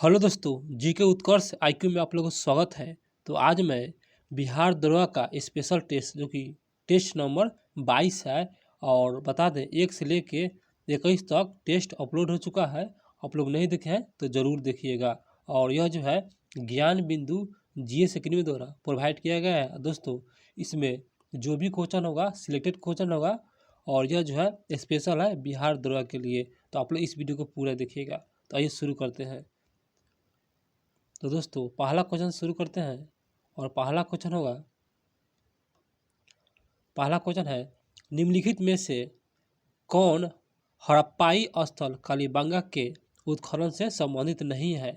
Hello दोस्तों, GK उत्कर्ष IQ में आप लोगों का स्वागत है। तो आज मैं बिहार दरोगा का स्पेशल टेस्ट जो कि टेस्ट नंबर 22 है और बता दें 1 से लेके 21 तक टेस्ट अपलोड हो चुका है। आप लोग नहीं देखे हैं तो ज़रूर देखिएगा। और यह जो है ज्ञान बिंदु जीएस एकेडमी द्वारा प्रोवाइड किया गया है। दोस्तों इसमें जो भी क्वेश्चन होगा सिलेक्टेड क्वेश्चन होगा और यह जो है स्पेशल है बिहार दरोगा के लिए। तो आप लोग इस वीडियो को पूरा देखिएगा। तो आइए शुरू करते हैं। तो दोस्तों पहला क्वेश्चन शुरू करते हैं और पहला क्वेश्चन है निम्नलिखित में से कौन हड़प्पाई स्थल कालीबांगा के उत्खनन से संबंधित नहीं है।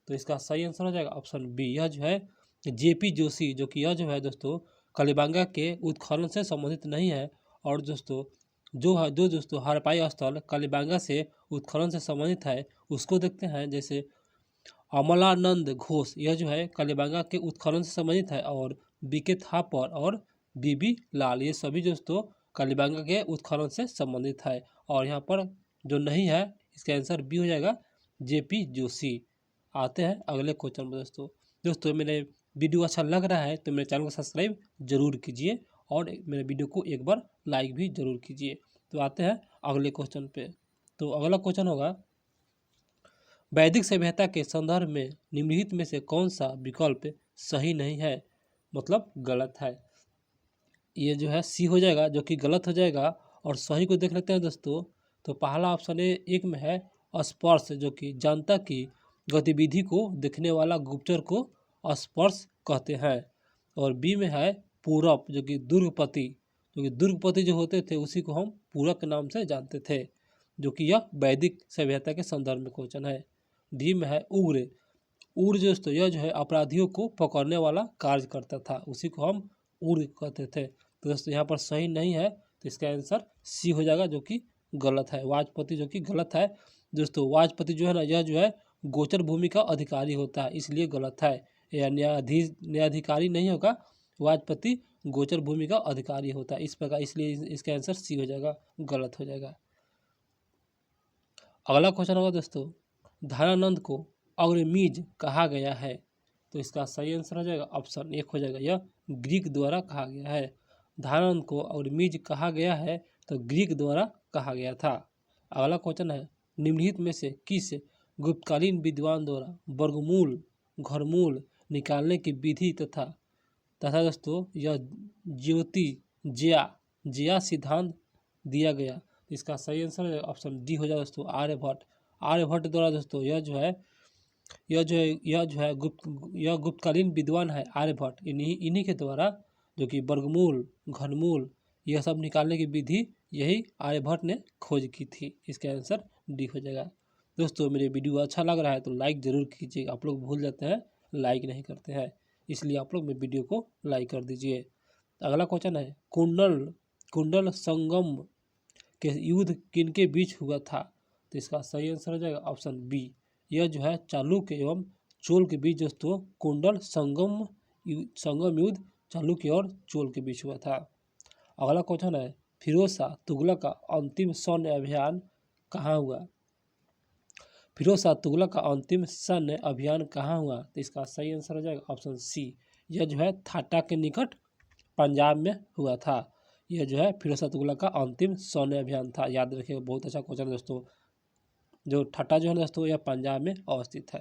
तो इसका सही आंसर हो जाएगा ऑप्शन बी। यह जो है जेपी जोशी जो कि यह जो है दोस्तों कालीबांगा के उत्खनन से संबंधित नहीं है। और दोस्तों जो दोस्तों हड़प्पाई स्थल कालीबांगा से उत्खनन से संबंधित है उसको देखते हैं। जैसे अमलानंद घोष यह जो है कालीबांगा के उत्खनन से संबंधित है और बीके थापर और बीबी लाल ये सभी दोस्तों कालीबांगा के उत्खनन से संबंधित है। और यहाँ पर जो नहीं है इसका आंसर बी हो जाएगा जेपी जोशी। आते हैं अगले क्वेश्चन में। दोस्तों मेरे वीडियो अच्छा लग रहा है तो मेरे चैनल को सब्सक्राइब जरूर कीजिए और मेरे वीडियो को एक बार लाइक भी जरूर कीजिए। तो आते हैं अगले क्वेश्चन पे। तो अगला क्वेश्चन होगा वैदिक सभ्यता के संदर्भ में निम्नलिखित में से कौन सा विकल्प सही नहीं है, मतलब गलत है। ये जो है सी हो जाएगा जो कि गलत हो जाएगा। और सही को देख लेते हैं दोस्तों। तो पहला ऑप्शन एक में है स्पर्श जो कि जनता की गतिविधि को देखने वाला गुप्तचर को स्पर्श कहते हैं। और बी में है पूरक जो कि दुर्गपति जो होते थे उसी को हम पूरक के नाम से जानते थे, जो कि यह वैदिक सभ्यता के संदर्भ में क्वेश्चन है। डी में है उग्र दोस्तों यह जो है अपराधियों को पकड़ने वाला कार्य करता था उसी को हम उग्र कहते थे। तो दोस्तों यहाँ पर सही नहीं है तो इसका आंसर सी हो जाएगा जो कि गलत है। वाजपति जो कि गलत है दोस्तों। वाजपति जो है ना यह जो है गोचर भूमि का अधिकारी होता है इसलिए गलत है। यह न्यायाधिकारी नहीं होगा, वाजपति गोचर भूमि का अधिकारी होता है इस प्रकार, इसलिए इसका आंसर सी हो जाएगा, गलत हो जाएगा। अगला क्वेश्चन होगा दोस्तों धनानंद को अग्रमीज कहा गया है। तो इसका सही आंसर हो जाएगा ऑप्शन एक हो जाएगा, यह ग्रीक द्वारा कहा गया है। धनानंद को अग्रमीज कहा गया है तो ग्रीक द्वारा कहा गया था। अगला क्वेश्चन है निम्नलिखित में से किस गुप्तकालीन विद्वान द्वारा वर्गमूल घरमूल निकालने की विधि तथा दोस्तों यह ज्या सिद्धांत दिया गया। इसका सही आंसर ऑप्शन डी हो जाएगा दोस्तों आर्यभट्ट द्वारा। दोस्तों यह जो है गुप्तकालीन विद्वान है आर्यभट्ट, इन्हीं के द्वारा जो कि वर्गमूल घनमूल यह सब निकालने की विधि यही आर्यभट्ट ने खोज की थी। इसका आंसर डी हो जाएगा। दोस्तों मेरे वीडियो अच्छा लग रहा है तो लाइक ज़रूर कीजिएगा। आप लोग भूल जाते हैं लाइक नहीं करते हैं, इसलिए आप लोग मेरे वीडियो को लाइक कर दीजिए। अगला क्वेश्चन है कुंडल संगम के युद्ध किनके बीच हुआ था। तो इसका सही आंसर हो जाएगा ऑप्शन बी। यह जो है चालुक्य एवं चोल के बीच दोस्तों कुंडल संगम युद्ध चालुक्य और चोल के बीच हुआ था। अगला क्वेश्चन है फिरोज शाह तुगलक का अंतिम सैन्य अभियान कहाँ हुआ। फिरोज शाह तुगलक का अंतिम सैन्य अभियान कहाँ हुआ। तो इसका सही आंसर हो जाएगा ऑप्शन सी। यह जो है थाटा के निकट पंजाब में हुआ था। यह जो है फिरोज शाह तुगलक का अंतिम सैन्य अभियान था, याद रखिएगा, बहुत अच्छा क्वेश्चन है दोस्तों। जो ठट्टा जो है दोस्तों यह पंजाब में अवस्थित है।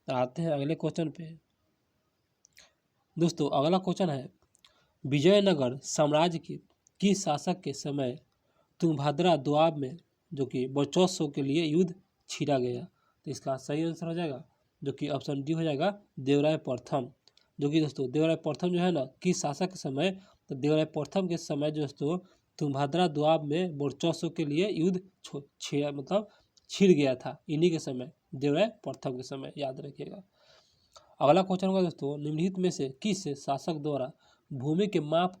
आते हैं अगले क्वेश्चन पे। दोस्तों अगला क्वेश्चन है विजयनगर साम्राज्य की शासक के समय तुंगभद्रा दोआब में जो कि वर्चस्व के लिए युद्ध छिड़ा गया। तो इसका सही आंसर हो जाएगा जो कि ऑप्शन डी हो जाएगा देवराय प्रथम, जो कि दोस्तों देवराय प्रथम जो है ना किस शासक के समय। तो देवराय प्रथम के समय जो दोस्तों तुंगभद्रा दोआब में वर्चस्व के लिए युद्ध छिड़ गया था, इन्हीं के समय देवराय प्रथम के समय, याद रखिएगा। अगला क्वेश्चन होगा दोस्तों निम्नलिखित में से किस शासक द्वारा भूमि के माप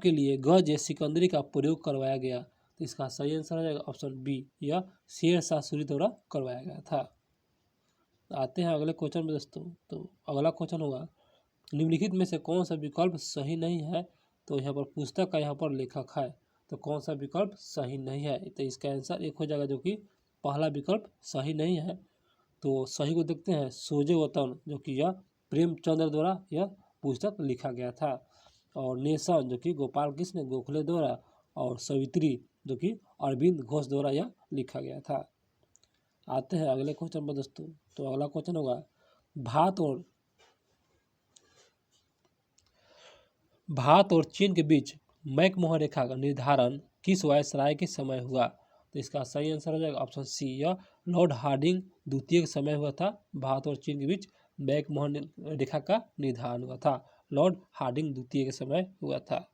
के लिए गज सिकंदरी का प्रयोग करवाया गया। तो इसका सही आंसर हो जाएगा ऑप्शन बी। यह शेर शाह सूरी द्वारा करवाया गया था। आते हैं अगले क्वेश्चन में दोस्तों। तो अगला क्वेश्चन होगा निम्नलिखित में से कौन सा विकल्प सही नहीं है। तो यहाँ पर पुस्तक का यहाँ पर लेखक है तो कौन सा विकल्प सही नहीं है। तो इसका आंसर एक हो जाएगा जो कि पहला विकल्प सही नहीं है। तो सही को देखते हैं, सोजे वतन, जो कि यह प्रेमचंद्र द्वारा यह पुस्तक लिखा गया था। और नेशन, जो कि गोपाल कृष्ण गोखले द्वारा। और सवित्री, जो कि अरविंद घोष द्वारा यह लिखा गया था। आते हैं अगले क्वेश्चन पर दोस्तों। तो अगला क्वेश्चन होगा, भारत और चीन के बीच मैकमोहन रेखा का निर्धारण किस वायसराय के समय हुआ? तो इसका सही आंसर हो जाएगा ऑप्शन सी, यह लॉर्ड हार्डिंग द्वितीय के समय हुआ था। भारत और चीन के बीच मैकमोहन रेखा का निर्धारण हुआ था, लॉर्ड हार्डिंग द्वितीय के समय हुआ था।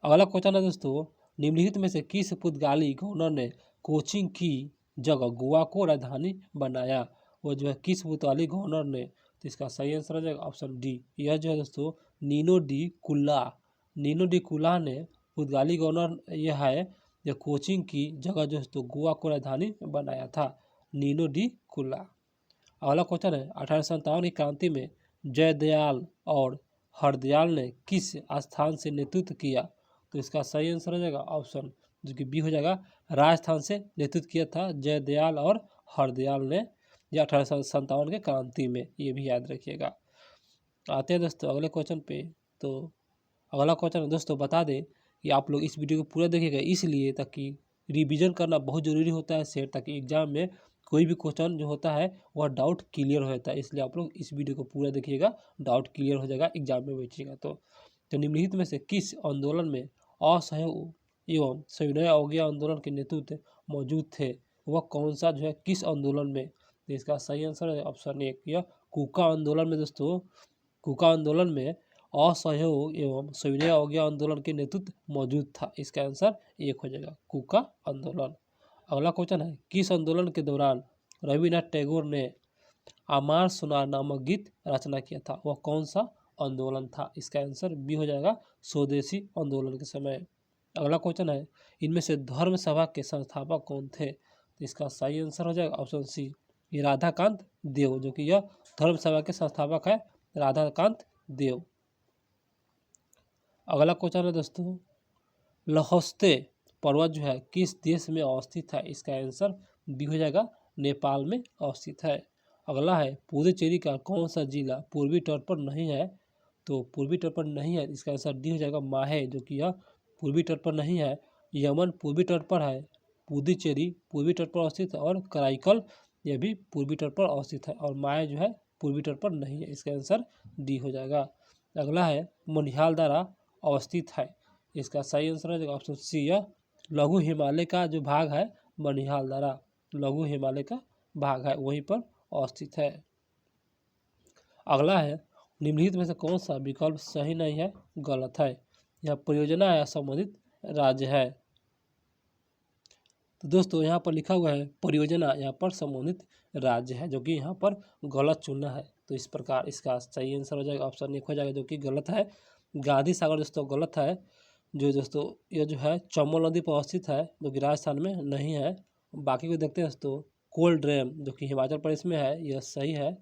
अगला क्वेश्चन है दोस्तों, निम्नलिखित में से किस पुर्तगाली गवर्नर ने कोचीन की जगह गोवा को राजधानी बनाया? वो जो है किस पुर्तगाली गवर्नर ने? तो इसका सही आंसर हो जाएगा ऑप्शन डी, यह जो है दोस्तों नीनो डी कुल्ला। नीनो डी कुल्ला ने पुर्तगाली गवर्नर यह है जो कोचीन की जगह जो है तो गोवा को राजधानी बनाया था, नीनो डी कुल्ला। अगला क्वेश्चन है, 1857 की क्रांति में जयदयाल और हरदयाल ने किस स्थान से नेतृत्व किया? तो इसका सही आंसर हो जाएगा ऑप्शन जो कि बी हो जाएगा, राजस्थान से नेतृत्व किया था जयदयाल और हरदयाल ने, यह 1857 के क्रांति में, ये भी याद रखिएगा। आते हैं दोस्तों अगले क्वेश्चन पे। तो अगला क्वेश्चन दोस्तों बता दें कि आप लोग इस वीडियो को पूरा देखिएगा, इसलिए ताकि रिवीजन करना बहुत ज़रूरी होता है सेट, ताकि एग्जाम में कोई भी क्वेश्चन जो होता है वह डाउट क्लियर हो जाता है। इसलिए आप लोग इस वीडियो को पूरा देखिएगा, डाउट क्लियर हो जाएगा एग्जाम में बैठिएगा। तो निम्नलिखित में से किस आंदोलन में असहयोग एवं सविनय अवज्ञा आंदोलन के नेतृत्व मौजूद थे? वह कौन सा जो है किस आंदोलन में? तो इसका सही आंसर है ऑप्शन एक, यह कूका आंदोलन में दोस्तों, कूका आंदोलन में असहयोग एवं सविनय अवज्ञा आंदोलन के नेतृत्व मौजूद था। इसका आंसर एक हो जाएगा, कूका आंदोलन। अगला क्वेश्चन है, किस आंदोलन के दौरान रविन्द्रनाथ टैगोर ने अमार सुनार नामक गीत रचना किया था? वह कौन सा आंदोलन था? इसका आंसर बी हो जाएगा, स्वदेशी आंदोलन के समय। अगला क्वेश्चन है, इनमें से धर्म सभा के संस्थापक कौन थे? तो इसका सही आंसर हो जाएगा ऑप्शन सी, ये राधाकांत देव, जो कि यह धर्म सभा के संस्थापक है, राधाकांत देव। अगला क्वेश्चन है दोस्तों, लहौस्ते पर्वत जो है किस देश में अवस्थित है? इसका आंसर बी हो जाएगा, नेपाल में अवस्थित है। अगला है, पुडुचेरी का कौन सा जिला पूर्वी तट पर नहीं है? तो पूर्वी तट पर नहीं है, इसका आंसर डी हो जाएगा, माहे, जो कि यह पूर्वी तट पर नहीं है। यमन पूर्वी तट पर है, पुडुचेरी पूर्वी तट पर अवस्थित है, और कराईकल यह भी पूर्वी तट पर अवस्थित है, और माहे जो है पूर्वी तट पर नहीं है। इसका आंसर डी हो जाएगा। अगला है, मनिहाल द्वारा अवस्थित है, इसका सही आंसर हो जाएगा ऑप्शन सी, यह लघु हिमालय का जो भाग है मनिहाल द्वारा, लघु हिमालय का भाग है, वहीं पर अवस्थित है। अगला है, निम्नलिखित में से कौन सा विकल्प सही नहीं है, गलत है? यह परियोजना या संबंधित राज्य है। तो दोस्तों यहाँ पर लिखा हुआ है परियोजना, यहाँ पर संबंधित राज्य है, जो कि यहाँ पर गलत चुनना है। तो इस प्रकार इसका सही आंसर हो जाएगा ऑप्शन एक हो जाएगा, जो कि गलत है। गांधी सागर दोस्तों गलत है, जो दोस्तों यह जो है चंबल नदी पर अवस्थित है, जो कि राजस्थान में नहीं है। बाकी को देखते हैं दोस्तों, कोल डैम जो कि हिमाचल प्रदेश में है, यह सही है।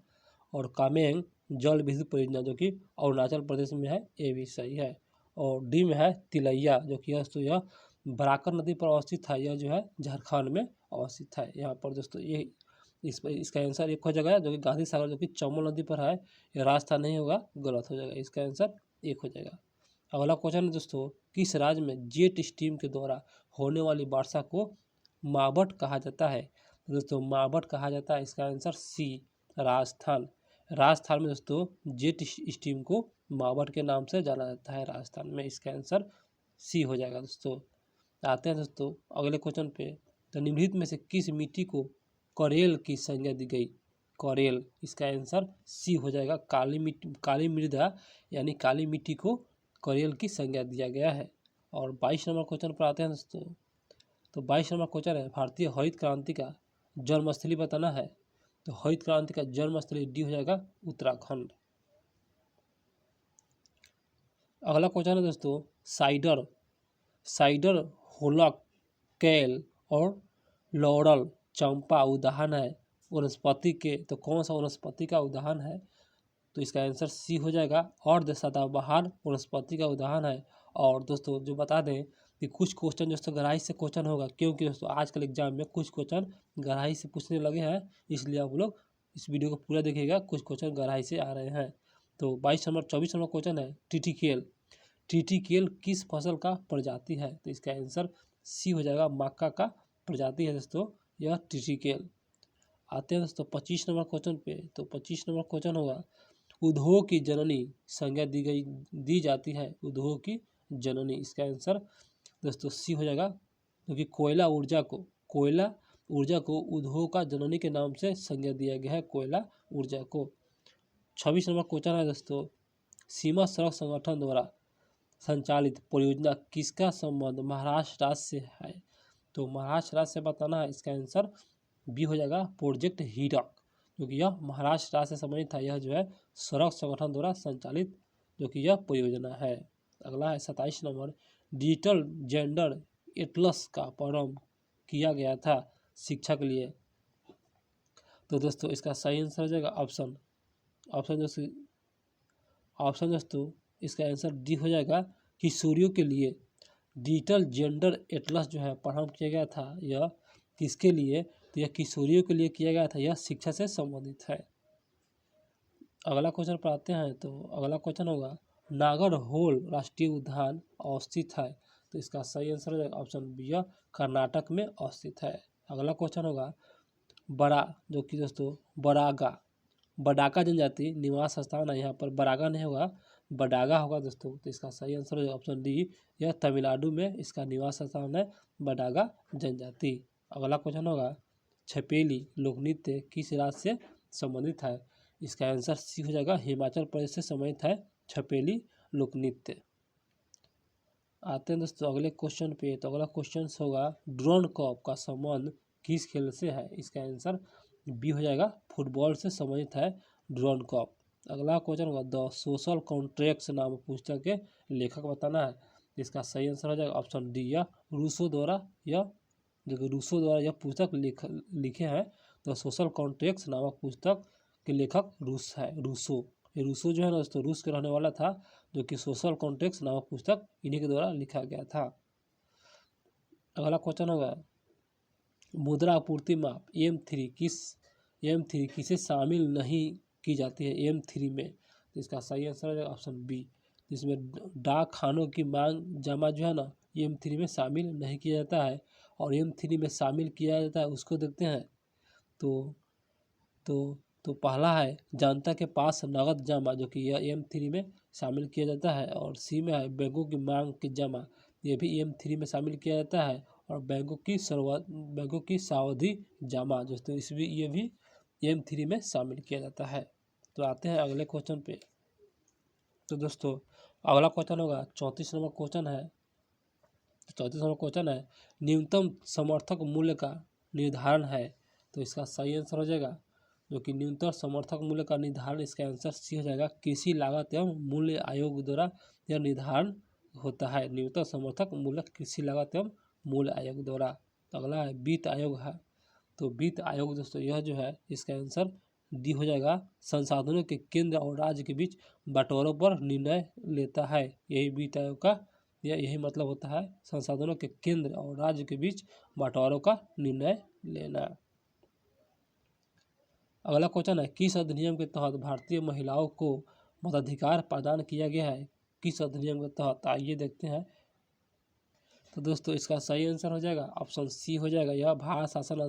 और कामेंग जल विद्युत परियोजना जो कि अरुणाचल प्रदेश में है, ये भी सही है। और डी में है तिलैया, जो कि यह बराकर नदी पर अवस्थित है, यह जो है झारखंड में अवस्थित है। यहाँ पर दोस्तों ये इसका आंसर एक हो जाएगा, जो कि गांधी सागर जो कि चंबल नदी पर है, यह राजस्थान नहीं होगा, गलत हो जाएगा। इसका आंसर एक हो जाएगा। अगला क्वेश्चन है दोस्तों, किस राज्य में जेट स्ट्रीम के द्वारा होने वाली वर्षा को मावट कहा जाता है? दोस्तों मावट कहा जाता है, इसका आंसर सी, राजस्थान। राजस्थान में दोस्तों जेट स्ट्रीम को मावट के नाम से जाना जाता है राजस्थान में, इसका आंसर सी हो जाएगा दोस्तों। आते हैं दोस्तों अगले क्वेश्चन पे। तो निम्नलिखित में से किस मिट्टी को करेल की संज्ञा दी गई? करेल, इसका आंसर सी हो जाएगा, काली मिट्टी, काली मृदा यानी काली मिट्टी को करेल की संज्ञा दिया गया है। और 22 नंबर क्वेश्चन पर आते हैं दोस्तों। तो 22 नंबर क्वेश्चन है, भारतीय हरित क्रांति का जन्मस्थली बताना है। तो हरित क्रांति का जन्मस्थली डी हो जाएगा, उत्तराखंड। अगला क्वेश्चन है दोस्तों, साइडर होलक, कैल और लॉरल चंपा उदाहरण है वनस्पति के, तो कौन सा वनस्पति का उदाहरण है? तो इसका आंसर सी हो जाएगा, और सदाबहार वनस्पति का उदाहरण है। और दोस्तों जो बता दें, कि कुछ क्वेश्चन दोस्तों गहराई से क्वेश्चन होगा, क्योंकि दोस्तों आजकल एग्जाम में कुछ क्वेश्चन गहराई से पूछने लगे हैं, इसलिए आप लोग इस वीडियो को पूरा देखिएगा, कुछ क्वेश्चन गहराई से आ रहे हैं। तो 24 नंबर क्वेश्चन है टिटिकेल। टिटिकेल किस फसल का प्रजाति है? तो इसका आंसर सी हो जाएगा, मक्का का प्रजाति है दोस्तों यह टिटिकेल। आते हैं दोस्तों 25 नंबर क्वेश्चन पे। तो 25 नंबर क्वेश्चन होगा, उद्योग की जननी संज्ञा दी जाती है, उद्योग की जननी। इसका आंसर दोस्तों सी हो जाएगा, क्योंकि कोयला ऊर्जा को उद्योग का जननी के नाम से संज्ञा दिया गया है, कोयला ऊर्जा को। 26 नंबर क्वेश्चन है दोस्तों, सीमा सड़क संगठन द्वारा संचालित परियोजना किसका संबंध महाराष्ट्र राज्य से है? तो महाराष्ट्र राज्य से बताना है, इसका आंसर बी हो जाएगा, प्रोजेक्ट हीरक, क्योंकि यह महाराष्ट्र राज्य से संबंधित है। यह जो है सड़क संगठन द्वारा संचालित जो कि यह परियोजना है। अगला है 27 नंबर, डिजिटल जेंडर एटलस का प्रारंभ किया गया था शिक्षा के लिए। तो दोस्तों इसका सही आंसर हो जाएगा ऑप्शन दोस्तों इसका आंसर डी हो जाएगा, किशोरियों के लिए डिजिटल जेंडर एटलस जो है प्रारंभ किया गया था। यह किसके लिए? तो यह किशोरियों के लिए किया गया था, यह शिक्षा से संबंधित है। अगला क्वेश्चन पर आते हैं। तो अगला क्वेश्चन होगा, नागरहोल राष्ट्रीय उद्यान अवस्थित है? तो इसका सही आंसर हो जाएगा ऑप्शन बी, यह कर्नाटक में अवस्थित है। अगला क्वेश्चन होगा, जो कि दोस्तों बडागा जनजाति निवास स्थान है, यहाँ पर बरागा नहीं होगा, बडागा होगा दोस्तों। तो इसका सही आंसर हो जाएगा ऑप्शन डी, यह तमिलनाडु में इसका निवास स्थान है, बडागा जनजाति। अगला क्वेश्चन होगा, छपेली लोक नृत्य किस राज्य से संबंधित है? इसका आंसर सी हो जाएगा, हिमाचल प्रदेश से संबंधित है छपेली लोक नृत्य। आते हैं दोस्तों अगले क्वेश्चन पे। तो अगला क्वेश्चन होगा, ड्रोन कप का संबंध किस खेल से है? इसका आंसर बी हो जाएगा, फुटबॉल से संबंधित है ड्रोन कप। अगला क्वेश्चन होगा, द सोशल कॉन्ट्रैक्ट्स नाम पुस्तक के लेखक बताना है। इसका सही आंसर हो जाएगा ऑप्शन डी, या रूसो द्वारा यह पुस्तक लिखे हैं। द सोशल कॉन्ट्रैक्ट्स नामक पुस्तक के लेखक रूसो जो है ना दोस्तों, रूस के रहने वाला था, जो कि सोशल कॉन्ट्रैक्ट्स नामक पुस्तक इन्हीं के द्वारा लिखा गया था। अगला क्वेश्चन होगा, मुद्रा आपूर्ति माप M3 किसे शामिल नहीं की जाती है M3 में? तो इसका सही आंसर हो जाएगा ऑप्शन बी, जिसमें डाक खानों की मांग जमा जो है ना M3 में शामिल नहीं किया जाता है। और M3 में शामिल किया जाता है उसको देखते हैं। तो पहला है जनता के पास नगद जमा, जो कि यह M3 में शामिल किया जाता है। और सी में है बैंकों की मांग की जमा, यह भी M3 में शामिल किया जाता है। और बैंकों की सावधि जमा दोस्तों ये भी M3 में शामिल किया जाता है। तो आते हैं अगले क्वेश्चन पे। तो दोस्तों अगला क्वेश्चन होगा 34 नंबर क्वेश्चन है। 34 नंबर क्वेश्चन है, न्यूनतम समर्थक मूल्य का निर्धारण है। तो इसका सही आंसर हो जाएगा, जो कि न्यूनतम समर्थक मूल्य का निर्धारण, इसका आंसर सी हो जाएगा, कृषि लागत एवं मूल्य आयोग द्वारा यह निर्धारण होता है। न्यूनतम समर्थक मूल्य कृषि लागत एवं मूल्य आयोग द्वारा। तो अगला है वित्त आयोग है। तो वित्त आयोग दोस्तों यह जो है इसका आंसर डी हो जाएगा, संसाधनों के केंद्र और राज्य के बीच बंटवारों पर निर्णय लेता है। यही वित्त आयोग का यही मतलब होता है, संसाधनों के केंद्र और राज्य के बीच बंटवारों का निर्णय लेना। अगला क्वेश्चन है, किस अधिनियम के तहत भारतीय महिलाओं को मताधिकार प्रदान किया गया है? किस अधिनियम के तहत, आइए देखते हैं। तो दोस्तों इसका सही आंसर हो जाएगा ऑप्शन सी हो जाएगा, यह भारत शासन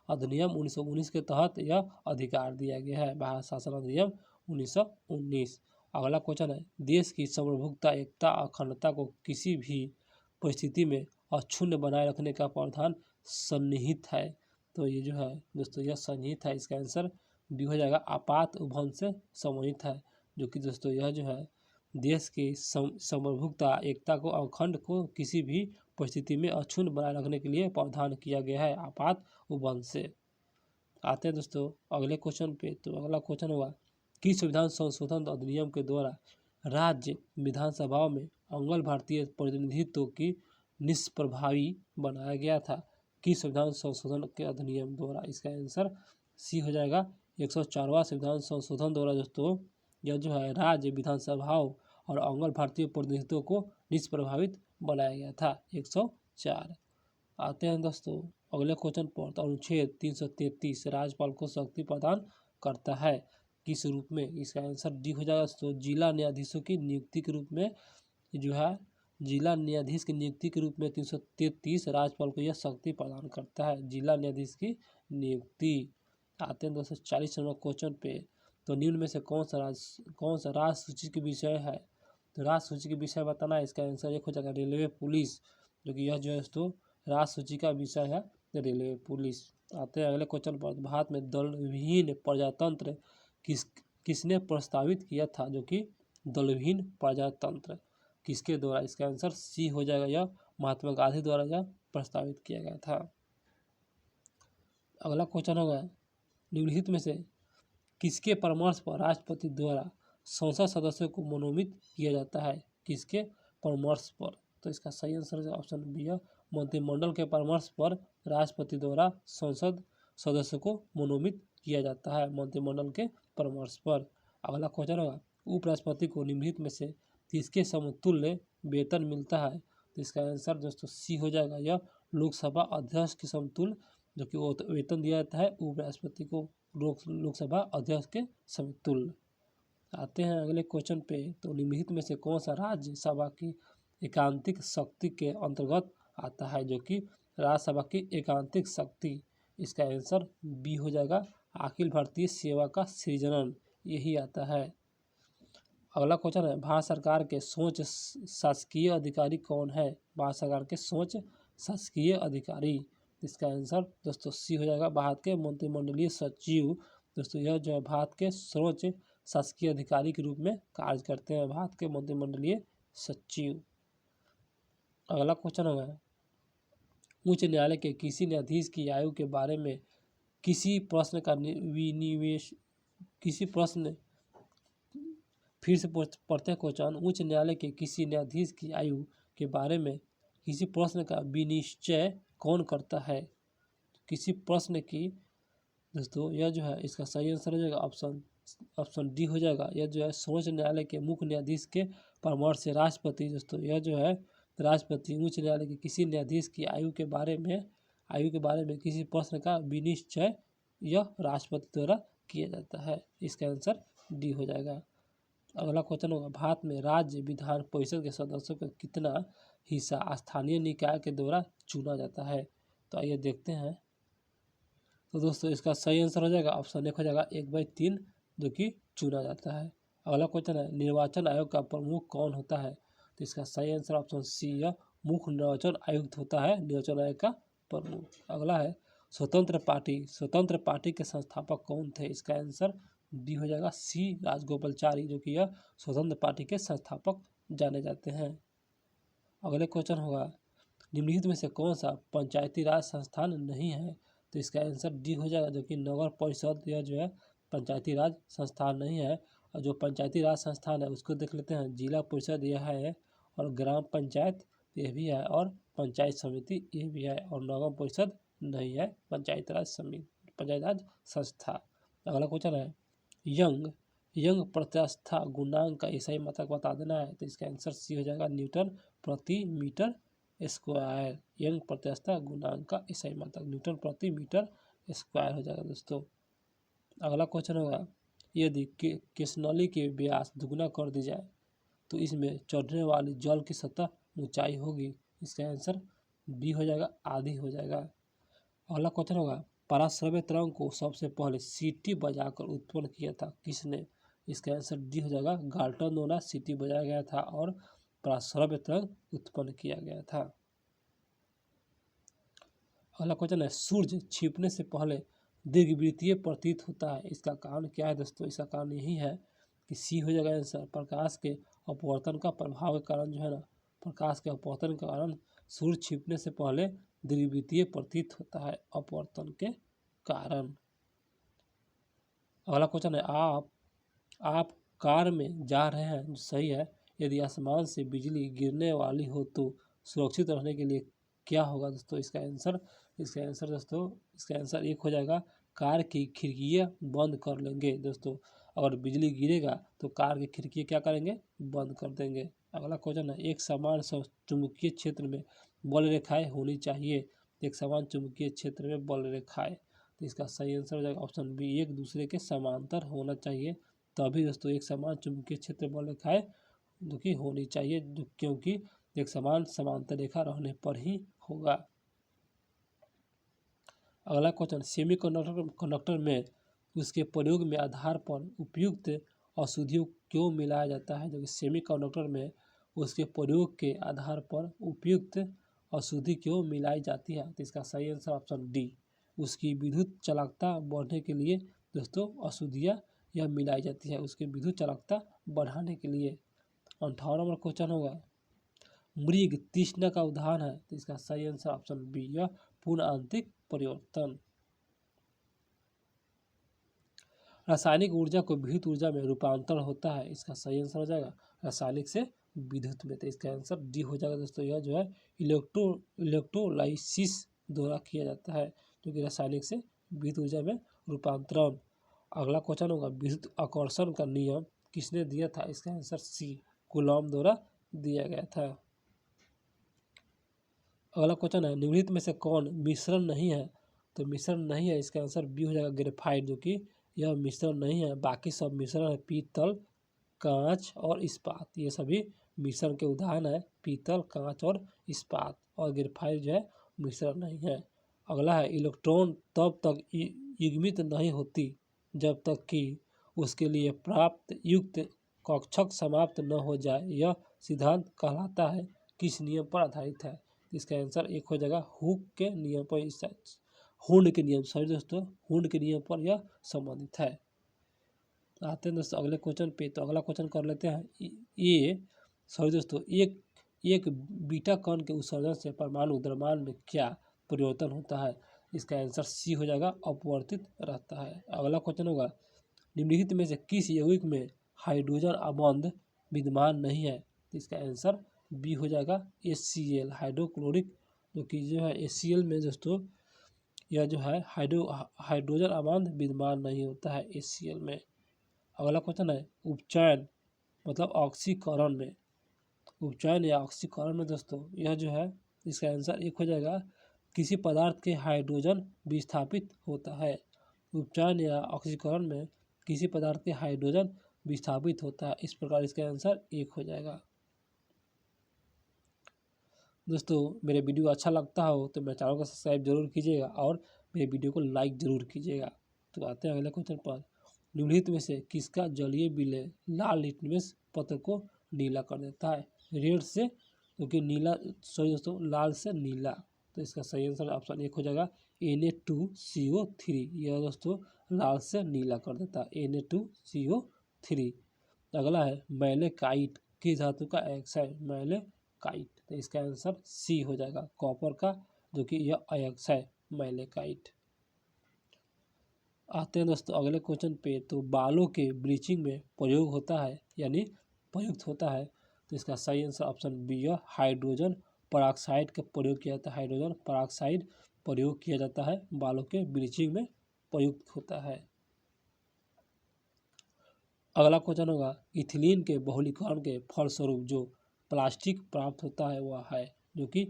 अधिनियम 1919 के तहत यह अधिकार दिया गया है, भारत शासन अधिनियम 1919। अगला क्वेश्चन है, देश की सार्वभौमिकता एकता अखंडता को किसी भी परिस्थिति में अक्षुण्ण बनाए रखने का प्रावधान सन्निहित है। तो ये जो है दोस्तों यह सन्निहित है, इसका आंसर डी हो जाएगा, आपात उल्लंघन से संबंधित है। जो कि दोस्तों यह जो है देश की सार्वभौमिकता एकता को अखंड को किसी भी परिस्थिति में अक्षुण्ण बनाए रखने के लिए प्रावधान किया गया है, आपात उल्लंघन से। आते हैं दोस्तों अगले क्वेश्चन पे। तो अगला क्वेश्चन होगा, किस संविधान संशोधन अधिनियम के द्वारा राज्य विधानसभाओं में अंगल भारतीय प्रतिनिधित्व की निष्प्रभावी बनाया गया था? किस संविधान संशोधन के अधिनियम द्वारा? इसका आंसर सी हो जाएगा, 104वां संविधान संशोधन द्वारा दोस्तों यह जो है राज्य विधानसभाओं और अंगल भारतीय प्रतिनिधित्व को निष्प्रभावित बनाया गया था 104। आते हैं दोस्तों अगले क्वेश्चन पर। तो अनुच्छेद 333 राज्यपाल को शक्ति प्रदान करता है किस रूप में? इसका आंसर डी हो जाएगा दोस्तों, जिला न्यायाधीशों की नियुक्ति के रूप में जो है जिला न्यायाधीश की नियुक्ति के रूप में 333 राज्यपाल को यह शक्ति प्रदान करता है, जिला न्यायाधीश की नियुक्ति। आते हैं दोस्तों 40 नंबर क्वेश्चन पे। तो निम्न में से कौन सा राज्य सूची के विषय है? तो राज्य सूची के विषय बताना है। इसका आंसर एक हो जाएगा रेलवे पुलिस, जो कि यह जो है दोस्तों राज्य सूची का विषय है रेलवे पुलिस। आते हैं अगले क्वेश्चन पर। भारत में दलविहीन प्रजातंत्र किसने प्रस्तावित किया था? जो कि दलविहीन प्रजातंत्र किसके द्वारा? इसका आंसर सी हो जाएगा, यह महात्मा गांधी द्वारा यह प्रस्तावित किया गया था। अगला क्वेश्चन होगा निम्नलिखित में से किसके परामर्श पर राष्ट्रपति द्वारा संसद सदस्यों को मनोनीत किया जाता है? किसके परामर्श पर? तो इसका सही आंसर ऑप्शन बी है, मंत्रिमंडल के परामर्श पर राष्ट्रपति द्वारा संसद सदस्यों को मनोनीत किया जाता है, मंत्रिमंडल के परामर्श पर। अगला क्वेश्चन होगा उपराष्ट्रपति को निम्नलिखित में से किसके समतुल्य वेतन मिलता है? तो इसका आंसर दोस्तों सी हो जाएगा, यह लोकसभा अध्यक्ष के समतुल्य जो कि वो वेतन दिया जाता है उपराष्ट्रपति को लोकसभा अध्यक्ष के समतुल्य। आते हैं अगले क्वेश्चन पे। तो निम्नलिखित में से कौन सा राज्यसभा की एकांतिक शक्ति के अंतर्गत आता है? जो कि राज्यसभा की एकांतिक शक्ति, इसका आंसर बी हो जाएगा, अखिल भारतीय सेवा का सृजन, यही आता है। अगला क्वेश्चन है भारत सरकार के सर्वोच्च शासकीय अधिकारी कौन है? भारत सरकार के सर्वोच्च शासकीय अधिकारी, इसका आंसर दोस्तों सी हो जाएगा, भारत के मंत्रिमंडलीय सचिव। दोस्तों यह जो है भारत के सर्वोच्च शासकीय अधिकारी के रूप में कार्य करते हैं, भारत के मंत्रिमंडलीय सचिव। अगला क्वेश्चन होगा उच्च न्यायालय के किसी न्यायाधीश की आयु के बारे में किसी प्रश्न का फिर से पढ़ते हैं क्वेश्चन। उच्च न्यायालय के किसी न्यायाधीश की आयु के बारे में किसी प्रश्न का विनिश्चय कौन करता है? किसी प्रश्न की दोस्तों यह जो है इसका सही आंसर हो जाएगा ऑप्शन डी हो जाएगा, यह जो है सर्वोच्च न्यायालय के मुख्य न्यायाधीश के परामर्श से राष्ट्रपति दोस्तों यह जो है राष्ट्रपति उच्च न्यायालय के किसी न्यायाधीश की आयु के बारे में किसी प्रश्न का विनिश्चय यह राष्ट्रपति द्वारा किया जाता है, इसका आंसर डी हो जाएगा। अगला क्वेश्चन होगा भारत में राज्य विधान परिषद के सदस्यों का कितना हिस्सा स्थानीय निकाय के द्वारा चुना जाता है? तो आइए देखते हैं। तो दोस्तों इसका सही आंसर हो जाएगा ऑप्शन एक हो जाएगा 1/3 जो कि चुना जाता है। अगला क्वेश्चन है निर्वाचन आयोग का प्रमुख कौन होता है? तो इसका सही आंसर ऑप्शन सी है, मुख्य निर्वाचन आयुक्त होता है निर्वाचन आयोग का प्रमुख। अगला है स्वतंत्र पार्टी के संस्थापक कौन थे? इसका आंसर डी हो जाएगा सी राजगोपालाचारी, जो कि यह स्वतंत्र पार्टी के संस्थापक जाने जाते हैं। अगले क्वेश्चन होगा निम्नलिखित में से कौन सा पंचायती राज संस्थान नहीं है? तो इसका आंसर डी हो जाएगा, जो कि नगर परिषद यह जो है पंचायती राज संस्थान नहीं है। और जो पंचायती राज संस्थान है उसको देख लेते हैं, जिला परिषद यह है, और ग्राम पंचायत यह भी है, और पंचायत समिति यह भी है, और नगर परिषद नहीं है, पंचायत राज संस्था। अगला क्वेश्चन है यंग प्रत्यास्था गुणांक का ईसाई मात्रक बता देना है। तो इसका आंसर सी हो जाएगा न्यूटन प्रति मीटर स्क्वायर, यंग प्रत्यास्था गुणांक का ईसाई मात्रक न्यूटन प्रति मीटर स्क्वायर हो जाएगा दोस्तों। अगला क्वेश्चन होगा यदि केशनली के व्यास दुगुना कर दी जाए तो इसमें चढ़ने वाली जल की सतह ऊंचाई होगी। इसका आंसर बी हो जाएगा, आधी हो जाएगा। अगला क्वेश्चन होगा पराश्रव्य तरंग को सबसे पहले सीटी बजाकर उत्पन्न किया था किसने? इसका आंसर डी हो जाएगा, गाल्टन द्वारा सीटी बजाया गया था और पराश्रव्य तरंग उत्पन्न किया गया था। अगला क्वेश्चन है सूर्य छिपने से पहले दीर्घवृत्तीय प्रतीत होता है, इसका कारण क्या है दोस्तों? इसका कारण यही है कि सी हो जाएगा आंसर, प्रकाश के अपवर्तन का प्रभाव के कारण जो है ना, प्रकाश के अपवर्तन के कारण सूर्य छिपने से पहले द्वितीय प्रतीत होता है अपवर्तन के कारण। अगला क्वेश्चन है आप कार में जा रहे हैं, जो सही है, यदि आसमान से बिजली गिरने वाली हो तो सुरक्षित रहने के लिए क्या होगा दोस्तों? इसका आंसर एक हो जाएगा, कार की खिड़कियाँ बंद कर लेंगे दोस्तों। अगर बिजली गिरेगा तो कार की खिड़की क्या करेंगे? बंद कर देंगे। अगला क्वेश्चन है, एक समान चुंबकीय क्षेत्र में बल रेखाएं होनी चाहिए। एक समान चुंबकीय क्षेत्र में बल रेखाएं, तो इसका सही आंसर हो जाएगा ऑप्शन बी, एक दूसरे के समांतर होना चाहिए, तभी दोस्तों एक समान चुंबकीय क्षेत्र बल रेखाएं जो कि होनी चाहिए, क्योंकि एक समान समांतर रेखा रहने पर ही होगा। अगला क्वेश्चन, सेमी कंडक्टर में उसके प्रयोग में आधार पर उपयुक्त अशुद्धियों क्यों मिलाया जाता है। जो कि सेमी कंडक्टर में उसके प्रयोग के आधार पर उपयुक्त अशुद्धि क्यों मिलाई जाती है, तो इसका सही आंसर ऑप्शन डी, उसकी विद्युत चालकता बढ़ने के लिए दोस्तों अशुद्धियाँ यह मिलाई जाती है, उसकी विद्युत चालकता बढ़ाने के लिए। 58 नंबर क्वेश्चन होगा, मृग तृष्णा का उदाहरण है, तो इसका सही आंसर ऑप्शन बी, यह पूर्ण आंतरिक परिवर्तन। रासायनिक ऊर्जा को विद्युत ऊर्जा में रूपांतरण होता है, इसका सही आंसर हो जाएगा रासायनिक से विद्युत में, तो इसका आंसर डी हो जाएगा दोस्तों, यह जो है इलेक्ट्रोलाइसिस द्वारा किया जाता है, जो कि रासायनिक से विद्युत ऊर्जा में रूपांतरण। अगला क्वेश्चन होगा, विद्युत आकर्षण का नियम किसने दिया था, इसका आंसर सी, कूलॉम द्वारा दिया गया था। अगला क्वेश्चन है, निम्नलिखित में से कौन मिश्रण नहीं है, तो मिश्रण नहीं है, इसका आंसर बी हो जाएगा ग्रेफाइट, जो कि यह मिश्रण नहीं है, बाकी सब मिश्रण है, पीतल, कांच और इस्पात, ये सभी मिश्रण के उदाहरण है, पीतल, कांच और इस्पात, और ग्रेफाइट जो है मिश्रण नहीं है। अगला है, इलेक्ट्रॉन तब तक युग्मित नहीं होती जब तक कि उसके लिए प्राप्त युक्त कक्षक समाप्त न हो जाए, यह सिद्धांत कहलाता है किस नियम पर आधारित है, इसका आंसर एक हो जाएगा हुक के नियम पर, हुंड के नियम, सॉरी दोस्तों, हुंड के नियम पर यह संबंधित है। आते हैं दोस्तों अगले क्वेश्चन पे, तो अगला क्वेश्चन कर लेते हैं, ये सॉरी दोस्तों, एक बीटा कण के उत्सर्जन से परमाणु द्रव्यमान में क्या परिवर्तन होता है, इसका आंसर सी हो जाएगा अपवर्तित रहता है। अगला क्वेश्चन होगा, निम्नलिखित में से किस यौगिक में हाइड्रोजन अबंध विद्यमान नहीं है, तो इसका आंसर बी हो जाएगा HCl, हाइड्रोक्लोरिक, जो कि जो है HCl में दोस्तों यह जो है हाइड्रोजन अबंध विद्यमान नहीं होता है HCl में। अगला क्वेश्चन है, उपचयन मतलब ऑक्सीकरण में, उपचयन या ऑक्सीकरण में दोस्तों यह जो है इसका आंसर एक हो जाएगा, किसी पदार्थ के हाइड्रोजन विस्थापित होता है, उपचयन या ऑक्सीकरण में किसी पदार्थ के हाइड्रोजन विस्थापित होता है, इस प्रकार इसका आंसर एक हो जाएगा। दोस्तों मेरे वीडियो अच्छा लगता हो तो मेरे चैनल को सब्सक्राइब जरूर कीजिएगा और मेरे वीडियो को लाइक जरूर कीजिएगा। तो आते हैं अगले क्वेश्चन पर, निम्नलिखित में से किसका जलीय विलय लाल लिटमस पत्र को नीला कर देता है, रेड से, क्योंकि नीला सॉरी दोस्तों लाल से नीला, तो इसका सही आंसर ऑप्शन एक हो जाएगा Na2CO3, यह दोस्तों लाल से नीला कर देता है Na2CO3। अगला है, मैलेकाइट किस धातु का ऑक्साइड, मैलेकाइट, तो इसका आंसर सी हो जाएगा कॉपर का, जो कि यह अयस्क है मैलेकाइट। आते हैं दोस्तों अगले क्वेश्चन पे, तो बालों के ब्लीचिंग में प्रयोग होता है यानी प्रयुक्त होता है, तो इसका सही आंसर ऑप्शन बी है हाइड्रोजन पराक्साइड का प्रयोग किया जाता है, हाइड्रोजन पराक्साइड प्रयोग किया जाता है, बालों के ब्लीचिंग में प्रयुक्त होता है। अगला क्वेश्चन होगा, इथिलीन के बहुलीकरण के फलस्वरूप जो प्लास्टिक प्राप्त होता है वह है, जो कि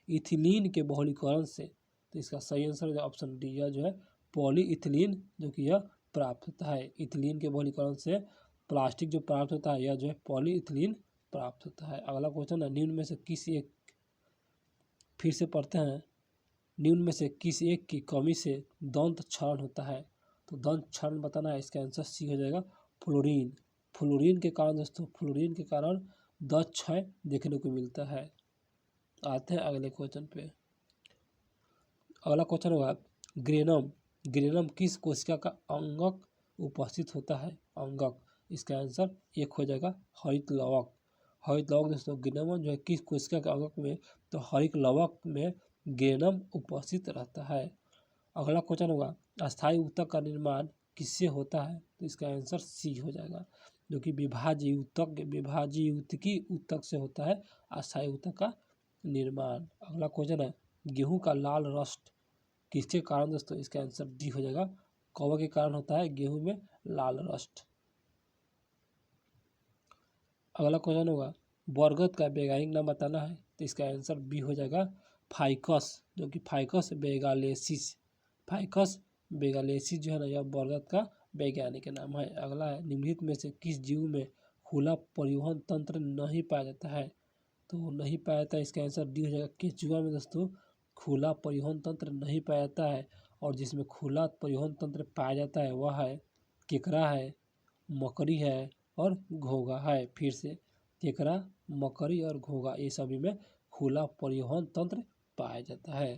इथिलीन के बहुलीकरण से, तो इसका सही आंसर ऑप्शन डी, यह जो है पॉलीइथिलीन, जो कि यह प्राप्त होता है, इथिलीन के बहुलीकरण से प्लास्टिक जो प्राप्त होता है यह जो है पॉलीइथिलीन प्राप्त होता है। अगला क्वेश्चन है, निम्न में से किस एक, फिर से पढ़ते हैं, निम्न में से किस एक की कमी से दंत क्षरण होता है, तो दंत क्षरण बताना है, इसका आंसर सी हो जाएगा फ्लोरीन, फ्लोरीन के कारण दोस्तों, फ्लोरीन के कारण दंत क्षय देखने को मिलता है। आते हैं अगले क्वेश्चन पे, अगला क्वेश्चन होगा, ग्रेनम, ग्रेनम किस कोशिका का अंगक उपस्थित होता है, अंगक, इसका आंसर एक हो जाएगा हरित लवक, हरित लवक दोस्तों ग्रेनम जो है किस कोशिका के अंगक में, तो हरित लवक में ग्रेनम उपस्थित रहता है। अगला क्वेश्चन होगा, अस्थायी ऊतक का निर्माण किससे होता है, तो इसका आंसर सी हो जाएगा, जो कि विभाज्य ऊतकी ऊतक से होता है अस्थायी ऊतक का निर्माण। अगला क्वेश्चन है, गेहूं का लाल रस्ट किसके कारण दोस्तों, इसका आंसर डी हो जाएगा कवक के कारण होता है गेहूं में लाल रस्ट। अगला क्वेश्चन होगा बरगद का वैज्ञानिक नाम बताना है, तो इसका आंसर बी हो जाएगा फाइकस, जो कि फाइकस बेगालेसिस। फाइकस बेगालेसिस जो है ना, यह बरगद का वैज्ञानिक नाम है। अगला है निम्नलिखित में से किस जीव में खुला परिवहन तंत्र नहीं पाया जाता है, तो नहीं पाया जाता है, इसका आंसर डी हो जाएगा केंचुआ में दोस्तों खुला परिवहन तंत्र नहीं पाया जाता है। और जिसमें खुला परिवहन तंत्र पाया जाता है वह है केकड़ा है, मकड़ी है और घोंघा है। फिर से केकड़ा, मकड़ी और घोंघा, ये सभी में खुला परिवहन तंत्र पाया जाता है।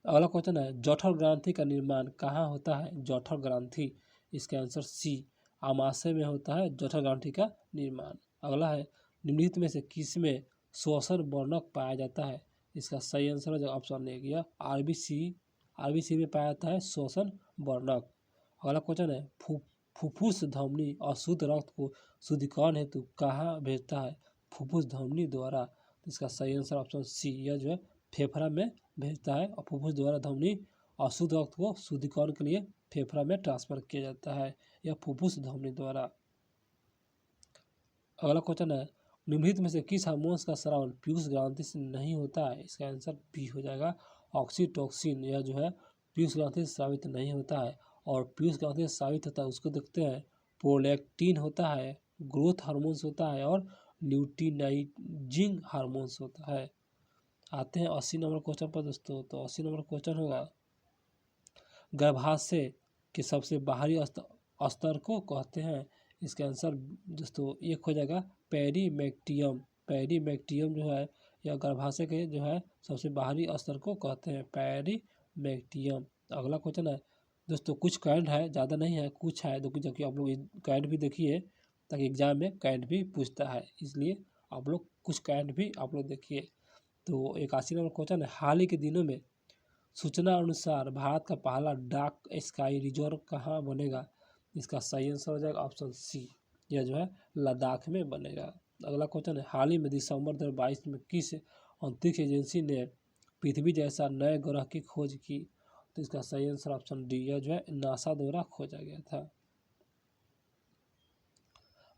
अगला क्वेश्चन है जठर ग्रंथि का निर्माण कहाँ होता है, जठर ग्रंथि, इसका आंसर सी आमाशय में होता है जठर ग्रंथि का निर्माण। अगला है निम्नलिखित में से किसमें श्वसन वर्णक पाया जाता है, इसका सही आंसर है जो ऑप्शन ए गया आरबीसी में पाया जाता है श्वसन वर्णक। अगला क्वेश्चन है फुफ्फुस धमनी अशुद्ध रक्त को शुद्धिकरण हेतु कहाँ भेजता है, फुफ्फुस धमनी द्वारा, इसका सही आंसर ऑप्शन सी, यह जो है फेफड़ा में भेजता है। और फुफ्फुस द्वारा धमनी अशुद्ध रक्त को शुद्धिकरण के लिए फेफड़ा में ट्रांसफर किया जाता है, यह फुफ्फुस धमनी द्वारा। अगला क्वेश्चन है निम्नलिखित में से किस हार्मोन्स का स्राव पीयूष ग्रंथि से नहीं होता है, इसका आंसर बी हो जाएगा ऑक्सीटोसिन, यह जो है पीयूष ग्रंथि से स्रावित नहीं होता है। और पीयूष ग्रंथि से स्रावित होता है उसको देखते हैं, प्रोलैक्टिन होता है, ग्रोथ हार्मोन्स होता है और ल्यूटिनाइजिंग हार्मोन्स होता है। आते हैं 80 नंबर क्वेश्चन पर दोस्तों, तो 80 नंबर क्वेश्चन होगा गर्भाशय के सबसे बाहरी स्तर को कहते हैं, इसका आंसर दोस्तों एक हो जाएगा पेरीमेक्टियम। पेरीमेक्टियम जो है यह गर्भाशय के जो है सबसे बाहरी स्तर को कहते हैं पेरीमेक्टियम। अगला क्वेश्चन है दोस्तों कुछ कैंट है, ज़्यादा नहीं है, कुछ है, जबकि आप लोग कैंट भी देखिए ताकि एग्जाम में कैंट भी पूछता है, इसलिए आप लोग कुछ कैंट भी आप लोग देखिए। तो 81 नंबर क्वेश्चन है हाल ही के दिनों में सूचना अनुसार भारत का पहला डार्क स्काई रिजर्व कहाँ बनेगा, इसका सही आंसर हो जाएगा ऑप्शन सी, यह जो है लद्दाख में बनेगा। अगला क्वेश्चन है हाल ही में दिसंबर 2022 में किस अंतरिक्ष एजेंसी ने पृथ्वी जैसा नए ग्रह की खोज की, तो इसका सही आंसर ऑप्शन डी, यह जो है नासा द्वारा खोजा गया था।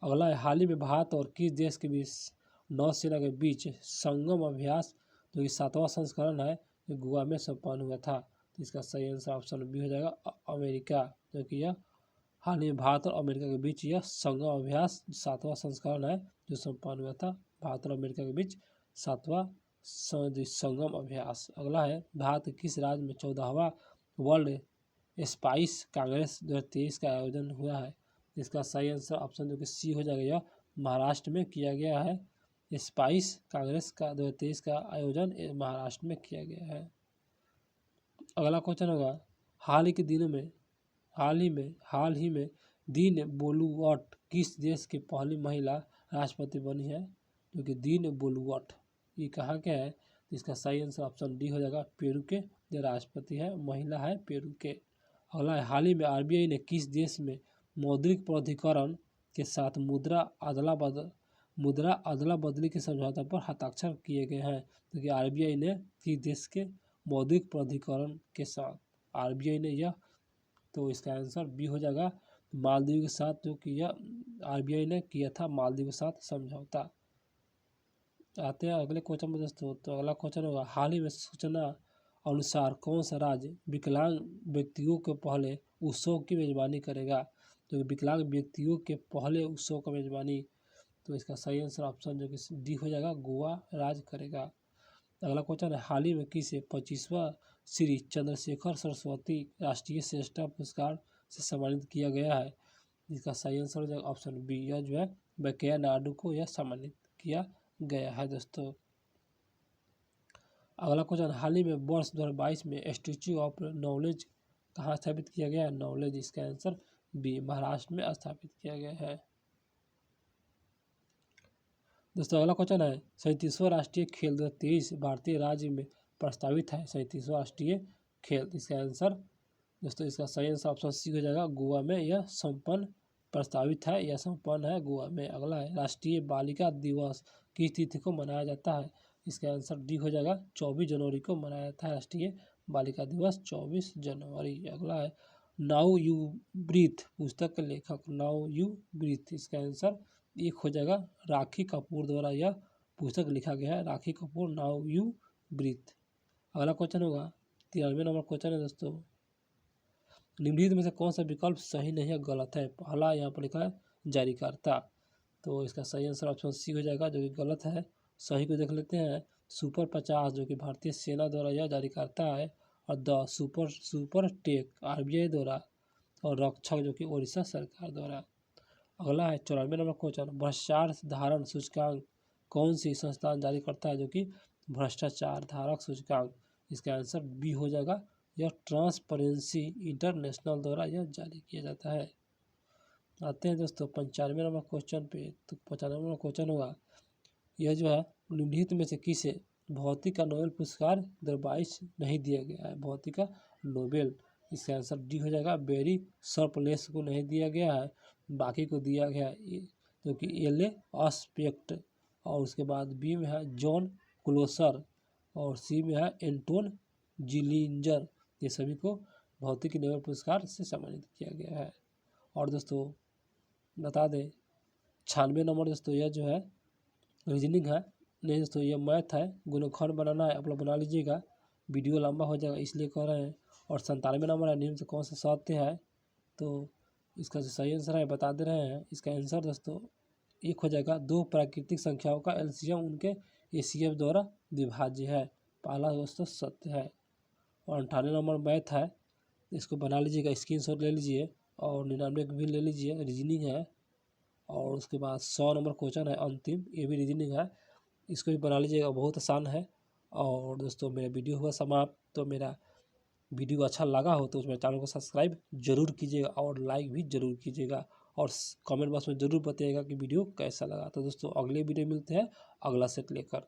अगला है हाल ही में भारत और किस देश के बीच नौसेना के बीच संगम अभ्यास जो कि 7वां संस्करण है जो गोवा में संपन्न हुआ था, तो इसका सही आंसर ऑप्शन बी हो जाएगा अमेरिका, जो कि यह हाल ही में भारत और अमेरिका के बीच यह संगम अभ्यास 7वां संस्करण है जो संपन्न हुआ था भारत और अमेरिका के बीच 7वां संगम अभ्यास। अगला है भारत के किस राज्य में 14वां वर्ल्ड स्पाइस कांग्रेस 2023 का आयोजन हुआ है, इसका सही आंसर ऑप्शन जो कि सी हो जाएगा, यह महाराष्ट्र में किया गया है। स्पाइस कांग्रेस का 2023 का आयोजन महाराष्ट्र में किया गया है। अगला क्वेश्चन होगा हाल ही में दीन बोलुवट किस देश की पहली महिला राष्ट्रपति बनी है, जो कि दीन बोलुवट ये कहाँ के है, इसका सही आंसर ऑप्शन डी हो जाएगा पेरू के जो राष्ट्रपति है महिला है पेरू के। अगला है हाल ही में आरबीआई ने किस देश में मौद्रिक प्राधिकरण के साथ मुद्रा अदला बदली के समझौता पर हस्ताक्षर किए गए हैं, क्योंकि आरबीआई ने किस देश के मौद्रिक प्राधिकरण के साथ आरबीआई ने यह, तो इसका आंसर बी हो जाएगा मालदीव के साथ, जो कि यह आरबीआई ने किया था मालदीव के साथ समझौता। आते हैं अगले क्वेश्चन में दोस्तों, तो अगला क्वेश्चन होगा हाल ही में सूचना अनुसार कौन सा राज्य विकलांग व्यक्तियों के पहले उत्सव की मेजबानी करेगा, तो विकलांग व्यक्तियों के पहले उत्सव का मेजबानी, तो इसका सही आंसर ऑप्शन जो कि डी हो जाएगा गोवा राज्य करेगा। अगला क्वेश्चन है हाल ही में किसे 25वां श्री चंद्रशेखर सरस्वती राष्ट्रीय श्रेष्ठता पुरस्कार से सम्मानित किया गया है, इसका सही आंसर हो जाएगा ऑप्शन बी, यह जो है वेंकैया नायडू को यह सम्मानित किया गया है दोस्तों। अगला क्वेश्चन हाल ही में वर्ष 2022 में स्टैच्यू ऑफ नॉलेज कहाँ स्थापित किया गया है, नॉलेज, इसका आंसर बी महाराष्ट्र में स्थापित किया गया है दोस्तों। अगला क्वेश्चन है 37वां राष्ट्रीय खेल 2023 भारतीय राज्य में प्रस्तावित है, 37वां राष्ट्रीय खेल, इसका आंसर दोस्तों इसका सही आंसर ऑप्शन सी हो जाएगा गोवा में यह संपन्न प्रस्तावित है, यह संपन्न है गोवा में। अगला है राष्ट्रीय बालिका दिवस किस तिथि को मनाया जाता है, इसका आंसर डी हो जाएगा 24 जनवरी को मनाया जाता है राष्ट्रीय बालिका दिवस 24 जनवरी। अगला है नाउ यू ब्रीथ, पुस्तक के लेखक नाउ यू ब्रीथ, इसका आंसर एक हो जाएगा। राखी कपूर द्वारा यह पुस्तक लिखा गया है, राखी कपूर नाउ यू ब्रीथ। अगला क्वेश्चन होगा 93 नंबर क्वेश्चन है दोस्तों, निम्नलिखित में से कौन सा विकल्प सही नहीं है, गलत है। पहला यहाँ पर लिखा है जारीकर्ता, तो इसका सही आंसर ऑप्शन सी हो जाएगा, जो कि गलत है। सही को देख लेते हैं, सुपर 50 जो कि भारतीय सेना द्वारा यह जारी करता है, और द सुपर टेक आरबीआई द्वारा, और रक्षक जो कि उड़ीसा सरकार द्वारा। अगला है 94 नंबर क्वेश्चन, भ्रष्टाचार धारण सूचकांक कौन सी संस्थान जारी करता है, जो कि भ्रष्टाचार धारक सूचकांक, इसका आंसर बी हो जाएगा, यह ट्रांसपेरेंसी इंटरनेशनल द्वारा यह जारी किया जाता है। आते हैं दोस्तों 95 नंबर क्वेश्चन पे, तो 95 नंबर क्वेश्चन होगा, यह जो है निम्नलिखित में से किसे भौतिक का नोबेल पुरस्कार 2022 नहीं दिया गया है, भौतिक का नोबेल, इसका आंसर डी हो जाएगा, बेरी सर्पलेस को नहीं दिया गया है, बाकी को दिया गया है, जो कि एल आस्पेक्ट, और उसके बाद बी में है जॉन क्लोसर, और सी में है एंटोन जिलिंजर, ये सभी को भौतिक नोबेल पुरस्कार से सम्मानित किया गया है। और दोस्तों बता दें 96 नंबर दोस्तों, यह जो है रीजनिंग है, नहीं दोस्तों ये मैथ है, गुणनखंड बनाना है, आप लोग बना लीजिएगा, वीडियो लंबा हो जाएगा इसलिए कह रहे हैं। और 97 नंबर है, निम्न से कौन सा सत्य है, तो इसका जो सही आंसर है बता दे रहे हैं। इसका आंसर दोस्तों एक हो जाएगा, दो प्राकृतिक संख्याओं का एलसीएम उनके एसीएफ द्वारा विभाज्य है, पहला दोस्तों सत्य है। और 98 नंबर मैथ है, इसको बना लीजिएगा, स्क्रीनशॉट ले लीजिए, और 99 भी ले लीजिए, रीजनिंग है। और उसके बाद 100 नंबर क्वेश्चन है अंतिम, ये भी रीजनिंग है, इसको भी बना लीजिएगा, बहुत आसान है। और दोस्तों मेरा वीडियो हुआ समाप्त, तो मेरा वीडियो अच्छा लगा हो तो उसमें चैनल को सब्सक्राइब जरूर कीजिएगा, और लाइक भी जरूर कीजिएगा, और कमेंट बॉक्स में ज़रूर बताइएगा कि वीडियो कैसा लगा। तो दोस्तों अगले वीडियो मिलते हैं अगला सेट लेकर।